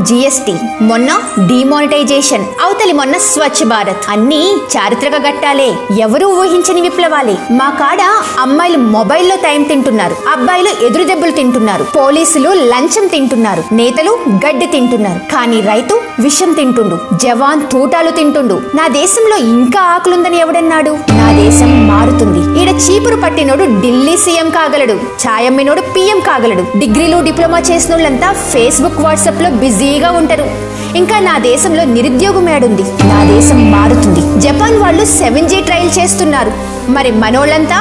GST, మొన్న demonetisation, అవతలి మొన్న స్వచ్ఛ భారత్. అన్నీ చారిత్రక ఘట్టాలే, ఎవరూ ఊహించని విప్లవాలే. మా కాడ అమ్మాయిలు మొబైల్లో టైం తింటున్నారు, అబ్బాయిలు ఎదురు దెబ్బలు తింటున్నారు, పోలీసులు లంచం తింటున్నారు, నేతలు గడ్డి తింటున్నారు, కానీ రైతు విషం తింటుండు, జవాన్ తూటాలు తింటుండు. నా దేశంలో ఇంకా ఆకులుందని ఎవడన్నాడు? నా దేశం మారుతుంది. ఈడ చీపురు పట్టినోడు ఢిల్లీ సీఎం కాగలడు, ఛాయమ్మినోడు పిఎం కాగలడు. డిగ్రీలు డిప్లొమా చేసినోళ్ళంతా ఫేస్బుక్ వాట్సాప్ లో బిజీగా ఉంటారు. ఇంకా నా దేశంలో నిరుద్యోగం ఏడుంది? నా దేశం మారుతుంది. జపాన్ వాళ్ళు 7G ట్రయల్ చేస్తున్నారు, మరి మనోళ్ళంతా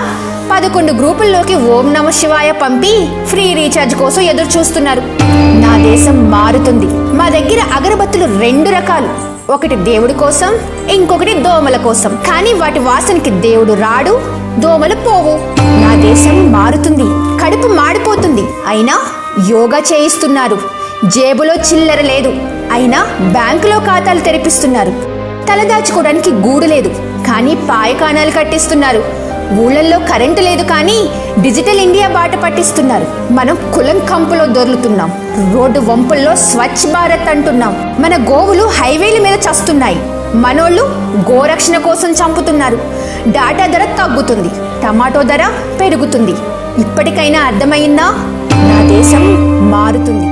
11 గ్రూపుల్లోకి ఓం నమ శివాయ పంపి ఫ్రీ రీఛార్జ్ కోసం ఎదురు చూస్తున్నారు. నా దేశం మారుతుంది. మా దగ్గర అగరబత్తులు 2 రకాలు, ఒకటి దేవుడి కోసం, ఇంకొకటి దోమల కోసం. కానీ వాటి వాసనకి దేవుడు రాడు, దోమలు పోవు. నా దేశం మారుతుంది. కడుపు మాడిపోతుంది, అయినా యోగా చేయిస్తున్నారు. జేబులో చిల్లర లేదు, అయినా బ్యాంకులో ఖాతాలు తెరిపిస్తున్నారు. తలదాచుకోవడానికి గూడు లేదు, కానీ పాయకానాలు కట్టిస్తున్నారు. ఊళ్ళల్లో కరెంటు లేదు, కానీ డిజిటల్ ఇండియా బాట పట్టిస్తున్నారు. మనం కులం కంపులో దొర్లుతున్నాం, రోడ్డు వంపుల్లో స్వచ్ఛ భారత్ అంటున్నాం. మన గోవులు హైవేల మీద చస్తున్నాయి, మనోళ్ళు గోరక్షణ కోసం చంపుతున్నారు. డాటా ధర తగ్గుతుంది, టమాటో ధర పెరుగుతుంది. ఇప్పటికైనా అర్థమైందా? నా దేశం మారుతుంది.